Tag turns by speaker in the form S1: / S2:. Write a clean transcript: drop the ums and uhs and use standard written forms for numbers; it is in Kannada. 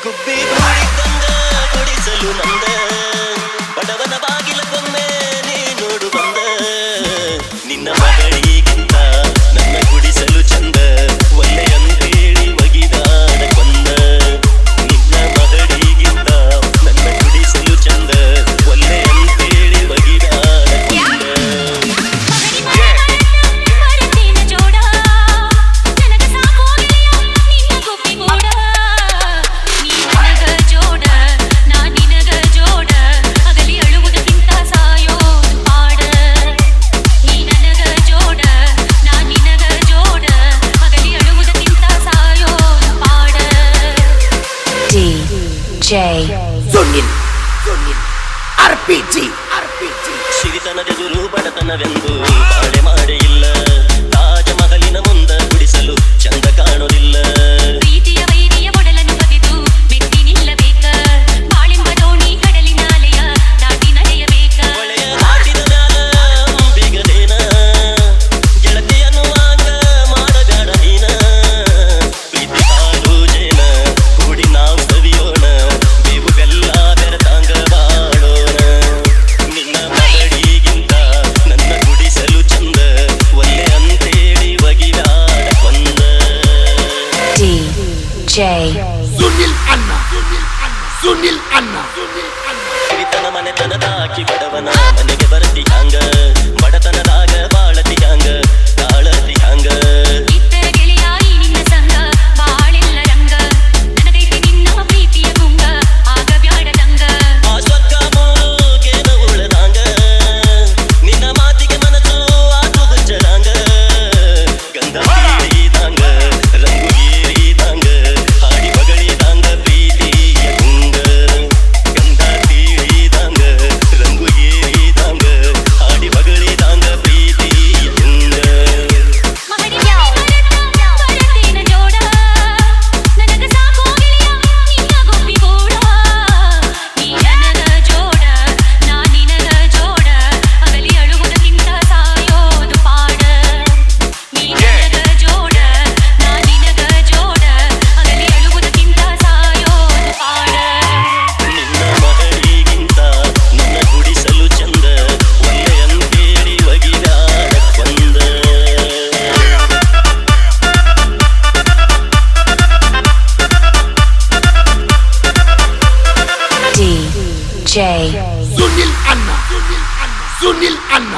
S1: ಗುಬ್ಬಿ ಧೂಳಿ ತಂದ ಗುಡಿಸಲು ನಂದ ಬಡವನ ಬಾಗಿಲಕ್ಕೊಮ್ಮೆ ನೀ ನೋಡು ಬಂದ ನಿನ್ನ ಮಗಳಿಗಿಂತ ನನ್ನ ಗುಡಿಸಲು ಚಂದ ಒಲ್ಲೆ ಅಂತೇಳಿ ಒಗಿದಾಡ ಕೊಂದ ನಿನ್ನ ಮಗಳಿಗಿಂತ ನನ್ನ ಗುಡಿಸಲು ಚಂದ ಒಲ್ಲೆ ಅಂತೇಳಿ ಒಗಿದಾಡ ಕೊಂದ
S2: ಸುನಿಲ್ RPG
S1: ಸಿರಿತನದೆದುರು ಬಡತನವೆಂದು ಬಾಳೆ ಮಾಡೇ ಇಲ್ಲ ತಾಜ ಮಹಲಿನ ಮುಂದ ಗುಡಿಸಲು ಚಂದ ಕಾಣೋದಿಲ್ಲ
S3: ಪ್ರೀತಿಯ ವೈರಿಯ ಒಡಲನ್ನು ಬಗೆದು ಮೆತ್ತಿ ನಿಲ್ಲಬೇಕ ಬಾಳೆಂಬ ದೋಣಿ ಕಡಲಿನಾಲೆಯ ದಾಟಿ ನಡೆಯಬೇಕ
S1: ಒಳೆಯ ದಾಟಿದ ಮ್ಯಾಲ ಅಂಬಿಗದೇನ ಗೆಳತಿಯನ್ನು ವಾಂಗ ಮಾಡಬೇಡ ನೀನ ಪ್ರೀತಿ ಹಾಲು ಜೇನ ಕೂಡಿ ನಾವು ಸವಿಯೋಣ ಬೇವು ಬೆಲ್ಲ ಬೆರೆತಾಂಗ ಬಾಳೋಣ ನಿನ್ನ ಮಗಳಿಗಿಂತ ನನ್ನ ಗುಡಿಸಲು ಚಂದ ಒಲ್ಲೆ ಅಂತೇಳಿ ಒಗಿದಾಡ ಕೊಂದ
S2: ಸುನಿಲ್ ಅಣ್ಣ
S1: ಸಿರಿತನ ಮನೆತನದಾಕಿ ಬಡವನ ಮನೆಗೆ ಬರತಿ ಹಂಗ ಬಡತನದಾಗ ಬಾಳತಿ ಹಂಗ ತಾಳತಿ ಹಂಗ
S3: ಇತರ ಗೆಳೆಯ ಈ ನಿನ್ನ ಸಂಗ ಬಾಳೆಲ್ಲ ರಂಗ ನನಗೈತಿ ನಿನ್ನ ಪ್ರೀತಿಯ ಗುಂಗ ಆಗ ಬ್ಯಾಡದಂಗ
S1: ಆ ಸ್ವರ್ಗ ಮೂಗೇನ ಉಳದಂಗ ನಿನ್ನ ಮಾತಿಗೆ ಮನಸ್ಸು ಆತು ಗುಚ್ಚರಂಗ ಗಂಧ ಬೀಳಿದಂಗ ರಂಗು ಏರಿದಂಗ ಹಾಡಿ ಬಗಳಿದಂಗ ಪ್ರೀತಿಯ ಗುಂಗ ಗಂಧ ಬೀಳಿದಂಗ ರಂಗು ಏರಿದಂಗ ಹಾಡಿ ಬಗಳಿದಂಗ ಪ್ರೀತಿಯ ಗುಂಗ
S3: ಬರತೇನ ಜೋಡ ನನಗ ಸಾಕೋ ಗೆಳೆಯ ನಿನ್ನ ಗೊಬ್ಬಿ ಗೋಡ ನೀ ನನಗ ಜೋಡ ನಾ ನಿನಗ ಜೋಡ ಅಗಲಿ ಅಳುವುದಕ್ಕಿಂತ ಸಾಯೋದು ಪಾಡ ನೀ ನನಗ ಜೋಡ ನಾ ನಿನಗ ಜೋಡ ಅಗಲಿ ಅಳುವುದಕ್ಕಿಂತ ಸಾಯೋದು ಪಾಡ
S1: ನಿನ್ನ ಮಗಳಿಗಿಂತ ನನ್ನ ಗುಡಿಸಲು ಚಂದ ಒಲ್ಲೆ ಅಂತೇಳಿ ಒಗಿದಾಡ ಕೊಂದ
S2: ಸುನಿಲ್ ಅಣ್ಣ